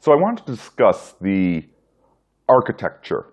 So I want to discuss the architecture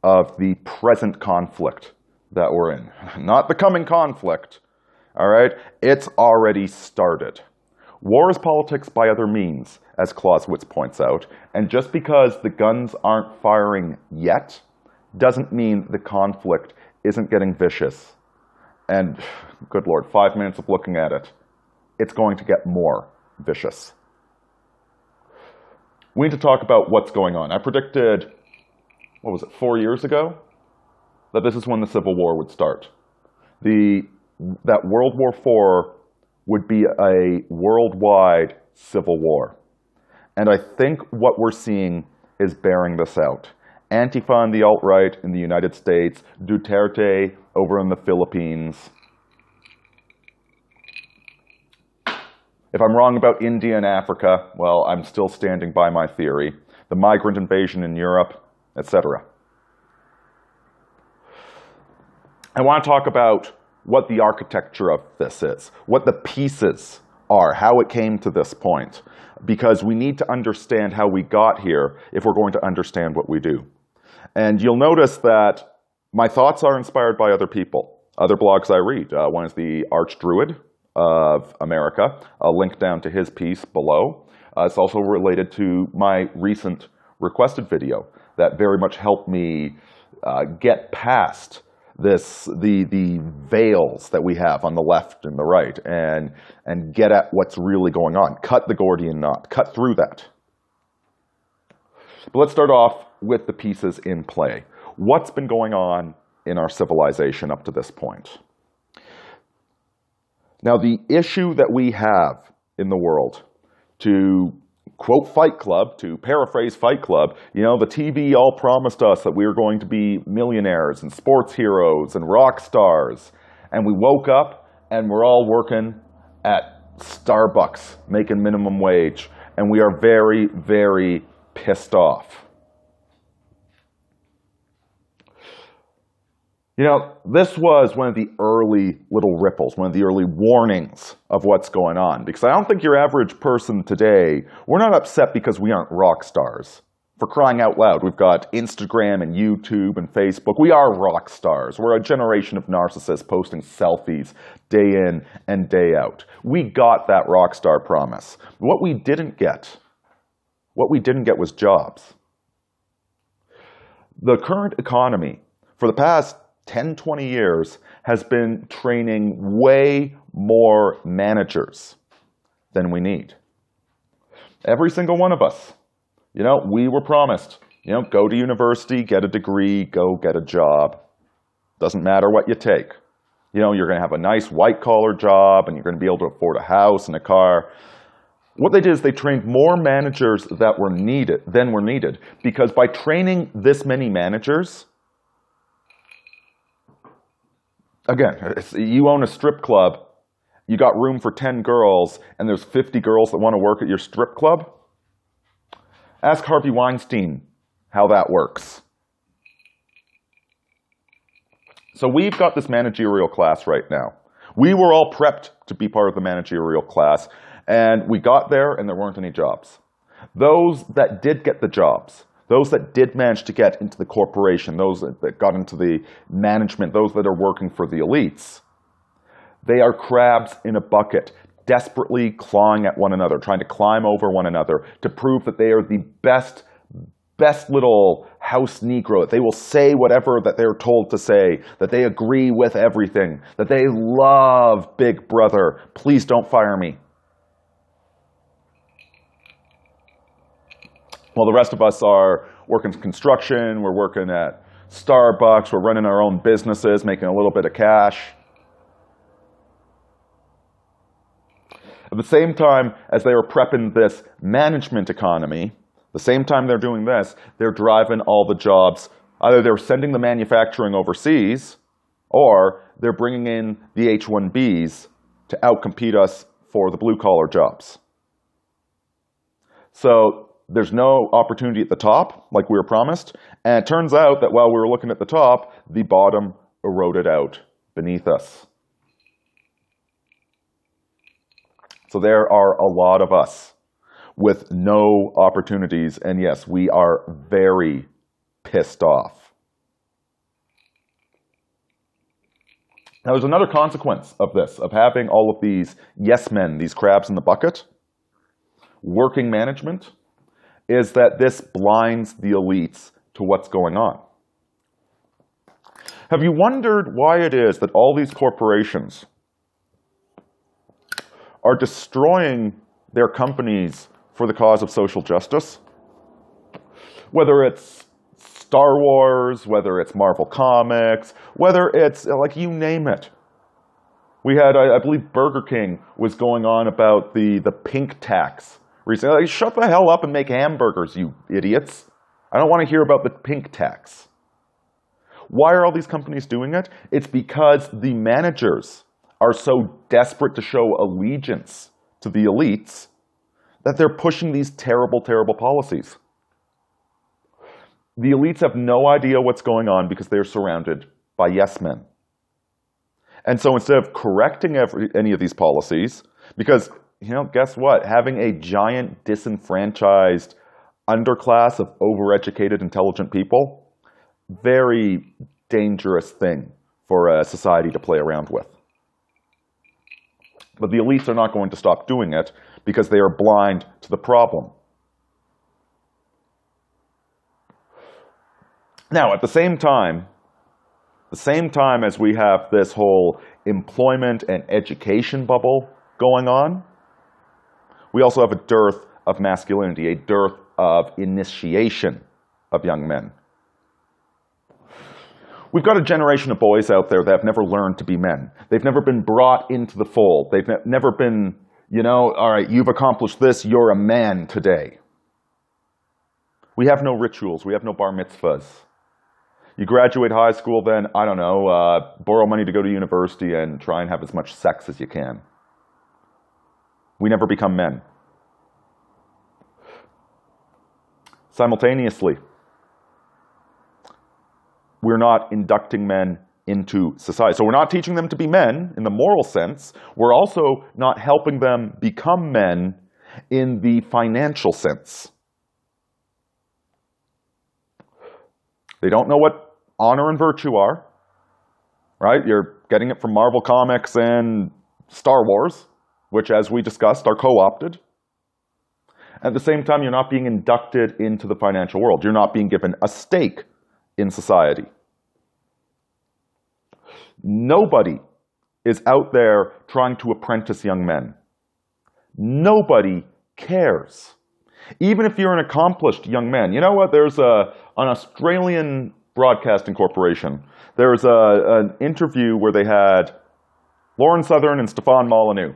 of the present conflict that we're in. Not the coming conflict, all right? It's already started. War is politics by other means, as Clausewitz points out, and just because the guns aren't firing yet doesn't mean the conflict isn't getting vicious. And, good Lord, 5 minutes of looking at it, it's going to get more vicious. We need to talk about what's going on. I predicted, 4 years ago, that this is when the Civil War would start. That World War IV would be a worldwide civil war. And I think what we're seeing is bearing this out. Antifa and the alt-right in the United States, Duterte over in the Philippines. If I'm wrong about India and Africa, well, I'm still standing by my theory. The migrant invasion in Europe, etc. I want to talk about what the architecture of this is, what the pieces are, how it came to this point, because we need to understand how we got here if we're going to understand what we do. And you'll notice that my thoughts are inspired by other people, other blogs I read. One is the Archdruid of America. I'll link down to his piece below. It's also related to my recent requested video that very much helped me get past the veils that we have on the left and the right and get at what's really going on. Cut the Gordian knot. Cut through that. But let's start off with the pieces in play. What's been going on in our civilization up to this point? Now, the issue that we have in the world, to quote Fight Club, to paraphrase Fight Club, you know, the TV all promised us that we were going to be millionaires and sports heroes and rock stars. And we woke up and we're all working at Starbucks, making minimum wage. And we are very, very pissed off. You know, this was one of the early little ripples, one of the early warnings of what's going on. Because I don't think your average person today, we're not upset because we aren't rock stars. For crying out loud, we've got Instagram and YouTube and Facebook. We are rock stars. We're a generation of narcissists posting selfies day in and day out. We got that rock star promise. What we didn't get was jobs. The current economy, for the past 10, 20 years, has been training way more managers than we need. Every single one of us. You know, we were promised, you know, go to university, get a degree, go get a job. Doesn't matter what you take. You know, you're going to have a nice white-collar job and you're going to be able to afford a house and a car. What they did is they trained more managers than were needed, because by training this many managers, again, you own a strip club, you got room for 10 girls, and there's 50 girls that want to work at your strip club? Ask Harvey Weinstein how that works. So we've got this managerial class right now. We were all prepped to be part of the managerial class, and we got there and there weren't any jobs. Those that did get the jobs, those that did manage to get into the corporation, those that got into the management, those that are working for the elites, they are crabs in a bucket, desperately clawing at one another, trying to climb over one another to prove that they are the best little house Negro, that they will say whatever that they're told to say, that they agree with everything, that they love Big Brother. Please don't fire me. Well, the rest of us are working construction, we're working at Starbucks, we're running our own businesses, making a little bit of cash. At the same time as they were prepping this management economy, the same time they're doing this, they're driving all the jobs. Either they're sending the manufacturing overseas, or they're bringing in the H-1Bs to outcompete us for the blue-collar jobs. So there's no opportunity at the top, like we were promised. And it turns out that while we were looking at the top, the bottom eroded out beneath us. So there are a lot of us. with no opportunities. And yes, we are very pissed off. Now, there's another consequence of this, of having all of these yes men, these crabs in the bucket, working management, is that this blinds the elites to what's going on. Have you wondered why it is that all these corporations are destroying their companies for the cause of social justice? Whether it's Star Wars, whether it's Marvel Comics, whether it's, like, you name it. We had, I believe Burger King was going on about the pink tax recently. Like, shut the hell up and make hamburgers, you idiots. I don't want to hear about the pink tax. Why are all these companies doing it? It's because the managers are so desperate to show allegiance to the elites that they're pushing these terrible, terrible policies. The elites have no idea what's going on because they're surrounded by yes men. And so instead of correcting any of these policies, because, guess what? Having a giant disenfranchised underclass of overeducated, intelligent people, very dangerous thing for a society to play around with. But the elites are not going to stop doing it because they are blind to the problem. Now, at the same time as we have this whole employment and education bubble going on, we also have a dearth of masculinity, a dearth of initiation of young men. We've got a generation of boys out there that have never learned to be men. They've never been brought into the fold. They've never been, all right, you've accomplished this, you're a man today. We have no rituals. We have no bar mitzvahs. You graduate high school, then, I don't know, borrow money to go to university and try and have as much sex as you can. We never become men. Simultaneously, we're not inducting men into society. So we're not teaching them to be men in the moral sense. We're also not helping them become men in the financial sense. They don't know what honor and virtue are, right? You're getting it from Marvel Comics and Star Wars, which, as we discussed, are co-opted. At the same time, you're not being inducted into the financial world. You're not being given a stake in society. Nobody is out there trying to apprentice young men. Nobody cares. Even if you're an accomplished young man. You know what? There's an Australian broadcasting corporation. There's an interview where they had Lauren Southern and Stefan Molyneux.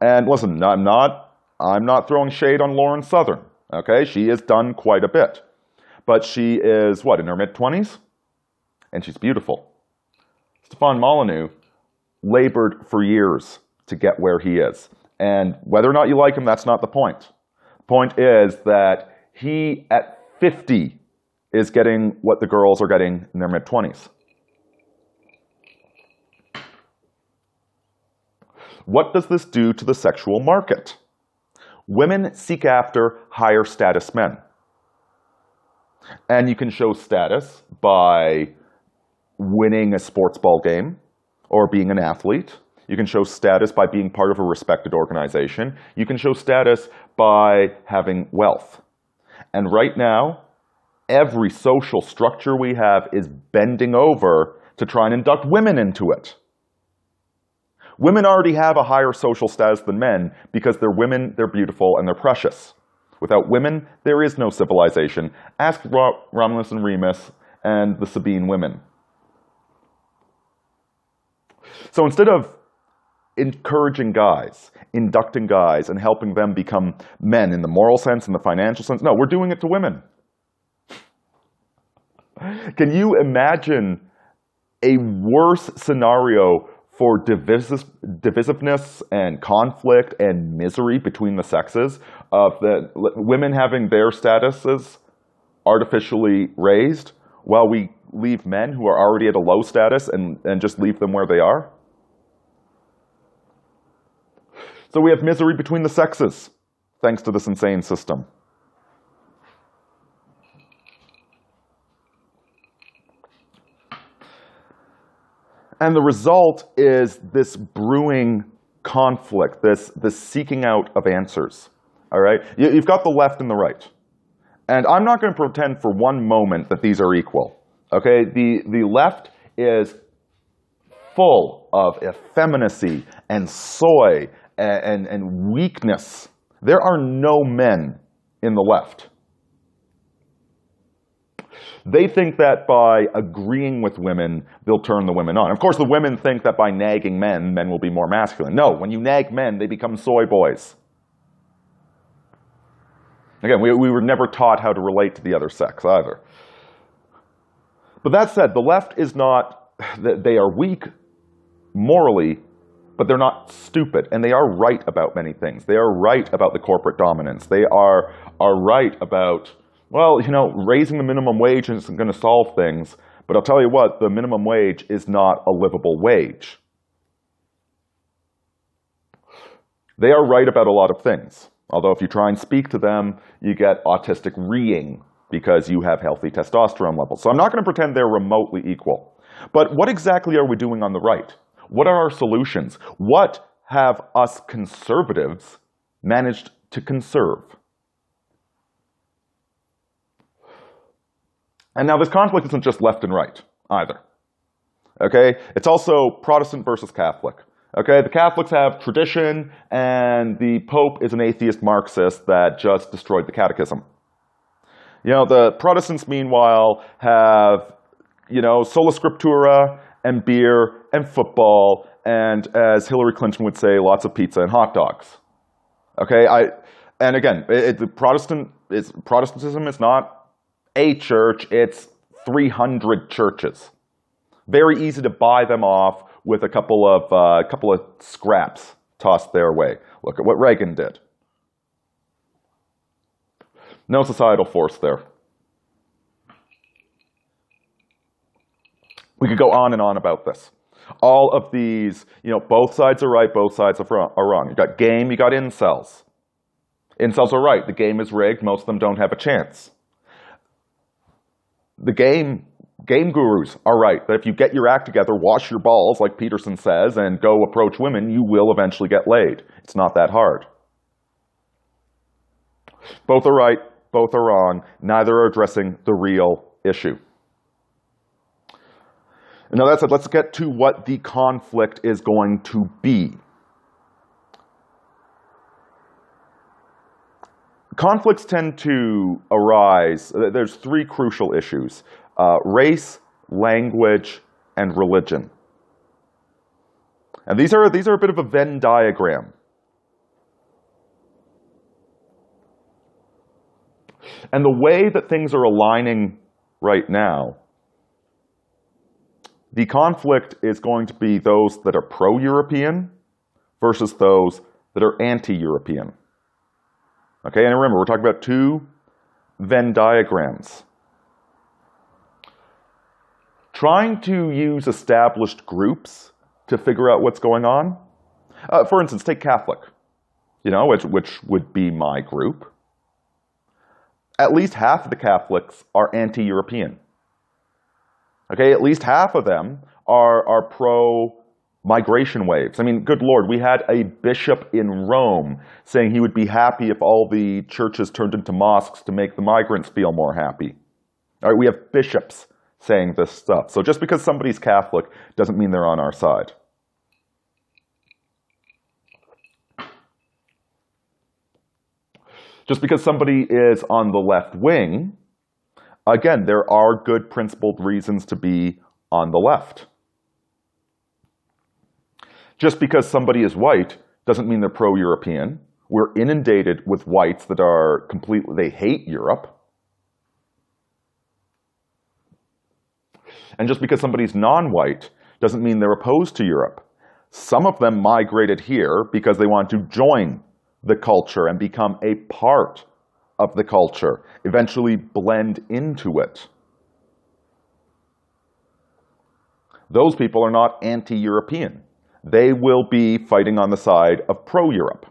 And listen, I'm not throwing shade on Lauren Southern. Okay, she has done quite a bit. But she is, in her mid-20s? And she's beautiful. Stefan Molyneux labored for years to get where he is. And whether or not you like him, that's not the point. The point is that he, at 50, is getting what the girls are getting in their mid-20s. What does this do to the sexual market? Women seek after higher status men. And you can show status by winning a sports ball game or being an athlete. You can show status by being part of a respected organization. You can show status by having wealth. And right now, every social structure we have is bending over to try and induct women into it. Women already have a higher social status than men because they're women, they're beautiful, and they're precious. Without women, there is no civilization. Ask Romulus and Remus and the Sabine women. So instead of encouraging guys, inducting guys, and helping them become men in the moral sense, in the financial sense, no, we're doing it to women. Can you imagine a worse scenario for divisiveness and conflict and misery between the sexes of the women having their statuses artificially raised while we leave men who are already at a low status and just leave them where they are? So we have misery between the sexes. thanks to this insane system. And the result is this brewing conflict, this seeking out of answers. All right? You've got the left and the right. And I'm not going to pretend for one moment that these are equal. Okay? The left is full of effeminacy and soy and weakness. There are no men in the left. They think that by agreeing with women, they'll turn the women on. Of course, the women think that by nagging men, men will be more masculine. No, when you nag men, they become soy boys. Again, we were never taught how to relate to the other sex either. But that said, the left is not, they are weak morally, but they're not stupid. And they are right about many things. They are right about the corporate dominance. They are right about, well, you know, raising the minimum wage isn't going to solve things. But I'll tell you what, the minimum wage is not a livable wage. They are right about a lot of things. Although if you try and speak to them, you get autistic reeing because you have healthy testosterone levels. So I'm not going to pretend they're remotely equal. But what exactly are we doing on the right? What are our solutions? What have us conservatives managed to conserve? And now this conflict isn't just left and right either. Okay? It's also Protestant versus Catholic. Okay? The Catholics have tradition, and the Pope is an atheist Marxist that just destroyed the catechism. You know, the Protestants, meanwhile, have, you know, sola scriptura and beer and football and, as Hillary Clinton would say, lots of pizza and hot dogs. Okay? And again, Protestantism is not a church, it's 300 churches. Very easy to buy them off with a couple of scraps tossed their way. Look at what Reagan did. No societal force there. We could go on and on about this. All of these, you know, both sides are right, both sides are wrong. You got game, you got incels. Incels are right. The game is rigged. Most of them don't have a chance. The game gurus are right, that if you get your act together, wash your balls, like Peterson says, and go approach women, you will eventually get laid. It's not that hard. Both are right, both are wrong. Neither are addressing the real issue. And now that said, let's get to what the conflict is going to be. Conflicts tend to arise, there's three crucial issues: race, language, and religion. And these are a bit of a Venn diagram. And the way that things are aligning right now, the conflict is going to be those that are pro-European versus those that are anti-European. Okay, and remember, we're talking about two Venn diagrams. Trying to use established groups to figure out what's going on. For instance, take Catholic, you know, which would be my group. At least half of the Catholics are anti-European. Okay, at least half of them are pro-migration waves. I mean, good Lord, we had a bishop in Rome saying he would be happy if all the churches turned into mosques to make the migrants feel more happy. All right, we have bishops saying this stuff. So just because somebody's Catholic doesn't mean they're on our side. Just because somebody is on the left wing, again, there are good principled reasons to be on the left. Just because somebody is white doesn't mean they're pro-European. We're inundated with whites that are completely, they hate Europe. And just because somebody's non-white doesn't mean they're opposed to Europe. Some of them migrated here because they want to join the culture and become a part of the culture, eventually blend into it. Those people are not anti-European. They will be fighting on the side of pro-Europe.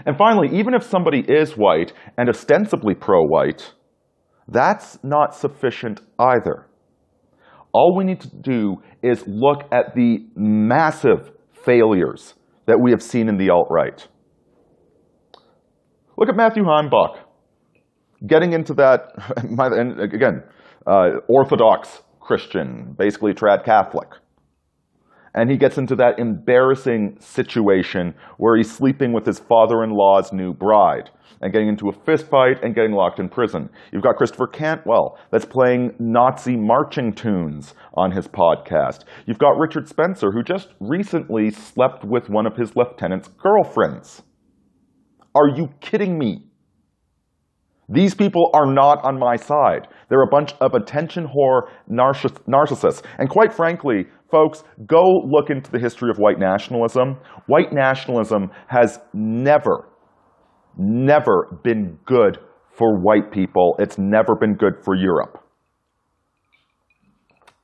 And finally, even if somebody is white and ostensibly pro-white, that's not sufficient either. All we need to do is look at the massive failures that we have seen in the alt-right. Look at Matthew Heimbach, getting into that, and again, Orthodox Christian, basically trad Catholic. And he gets into that embarrassing situation where he's sleeping with his father-in-law's new bride and getting into a fist fight and getting locked in prison. You've got Christopher Cantwell that's playing Nazi marching tunes on his podcast. You've got Richard Spencer, who just recently slept with one of his lieutenant's girlfriends. Are you kidding me? These people are not on my side. They're a bunch of attention whore narcissists. And quite frankly, folks, go look into the history of white nationalism. White nationalism has never been good for white people. It's never been good for Europe.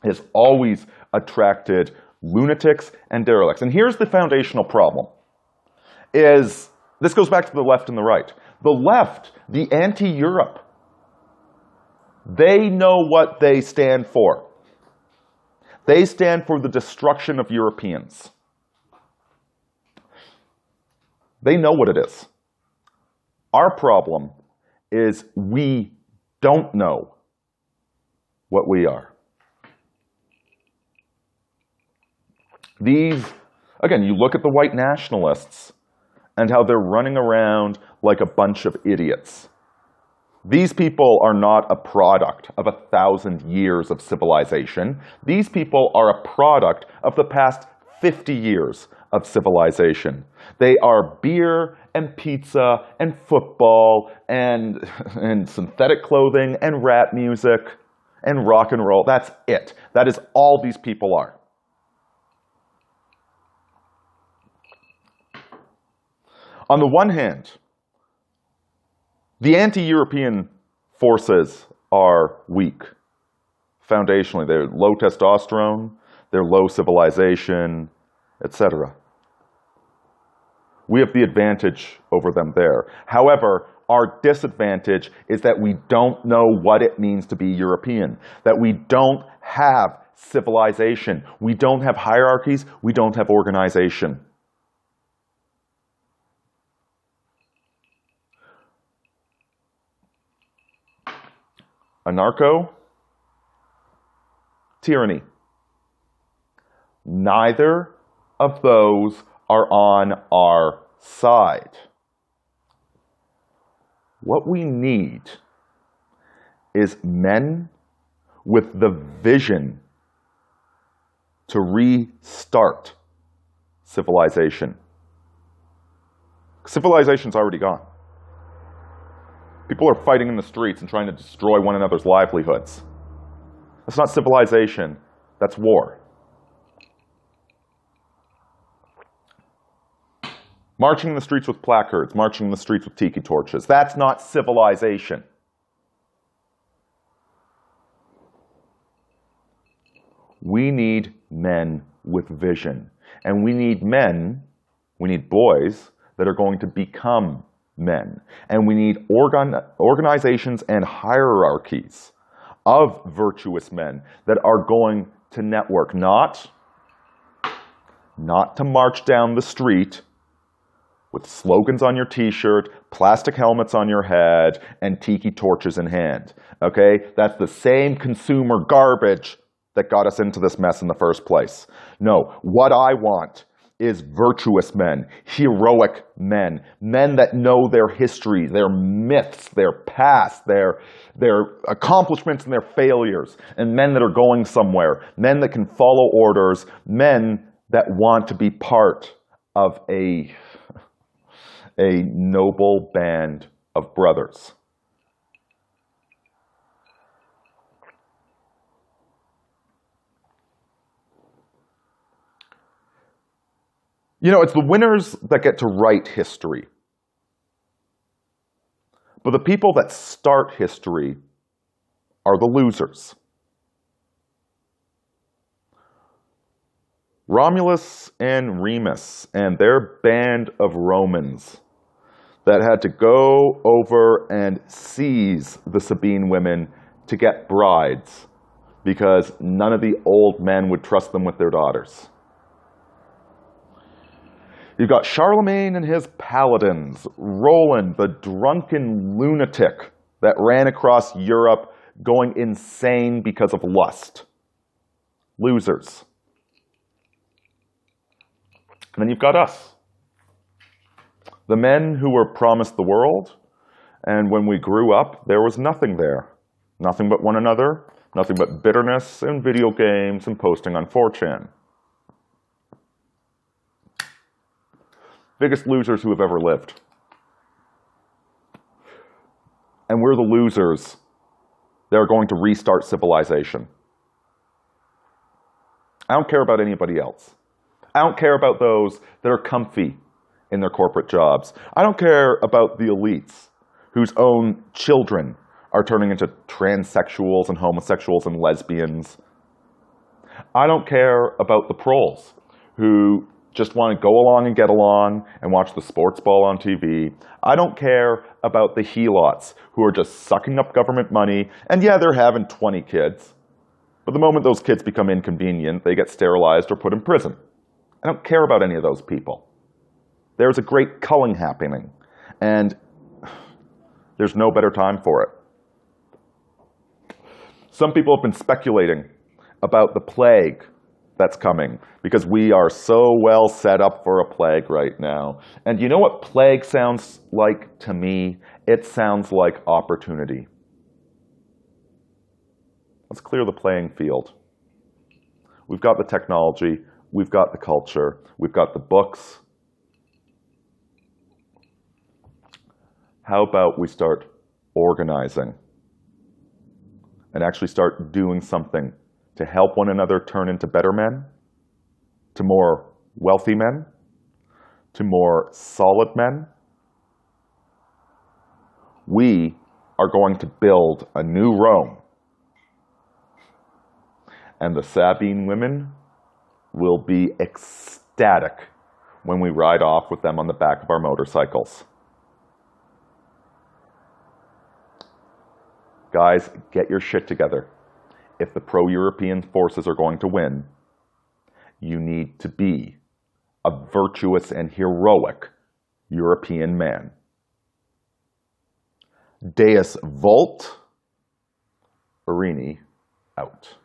It's always attracted lunatics and derelicts. And here's the foundational problem, is this goes back to the left and the right. The left, the anti-Europe, they know what they stand for. They stand for the destruction of Europeans. They know what it is. Our problem is we don't know what we are. These, again, you look at the white nationalists and how they're running around like a bunch of idiots. These people are not a product of 1,000 years of civilization. These people are a product of the past 50 years of civilization. They are beer and pizza and football and synthetic clothing and rap music and rock and roll. That's it. That is all these people are. On the one hand, the anti-European forces are weak. Foundationally, they're low testosterone, they're low civilization, etc. We have the advantage over them there. However, our disadvantage is that we don't know what it means to be European, that we don't have civilization, we don't have hierarchies, we don't have organization. Anarcho, tyranny. Neither of those are on our side. What we need is men with the vision to restart civilization. Civilization's already gone. People are fighting in the streets and trying to destroy one another's livelihoods. That's not civilization, that's war. Marching in the streets with placards, marching in the streets with tiki torches, that's not civilization. We need men with vision. And we need men, we need boys that are going to become men. And we need organizations and hierarchies of virtuous men that are going to network, not to march down the street with slogans on your t-shirt, plastic helmets on your head, and tiki torches in hand. Okay? That's the same consumer garbage that got us into this mess in the first place. No, what I want is virtuous men, heroic men, men that know their history, their myths, their past, their accomplishments and their failures, and men that are going somewhere, men that can follow orders, men that want to be part of a noble band of brothers. You know, it's the winners that get to write history. But the people that start history are the losers. Romulus and Remus and their band of Romans that had to go over and seize the Sabine women to get brides because none of the old men would trust them with their daughters. You've got Charlemagne and his paladins, Roland, the drunken lunatic that ran across Europe going insane because of lust. Losers. And then you've got us. The men who were promised the world, and when we grew up, there was nothing there. Nothing but one another, nothing but bitterness and video games and posting on 4chan. Biggest losers who have ever lived. And we're the losers that are going to restart civilization. I don't care about anybody else. I don't care about those that are comfy in their corporate jobs. I don't care about the elites whose own children are turning into transsexuals and homosexuals and lesbians. I don't care about the proles who just want to go along and get along and watch the sports ball on TV. I don't care about the helots who are just sucking up government money, and yeah, they're having 20 kids. But the moment those kids become inconvenient, they get sterilized or put in prison. I don't care about any of those people. There's a great culling happening, and there's no better time for it. Some people have been speculating about the plague that's coming because we are so well set up for a plague right now. And you know what plague sounds like to me? It sounds like opportunity. Let's clear the playing field. We've got the technology, we've got the culture, we've got the books. How about we start organizing and actually start doing something to help one another turn into better men, to more wealthy men, to more solid men? We are going to build a new Rome. And the Sabine women will be ecstatic when we ride off with them on the back of our motorcycles. Guys, get your shit together. If the pro-European forces are going to win, you need to be a virtuous and heroic European man. Deus Vult, Aurini out.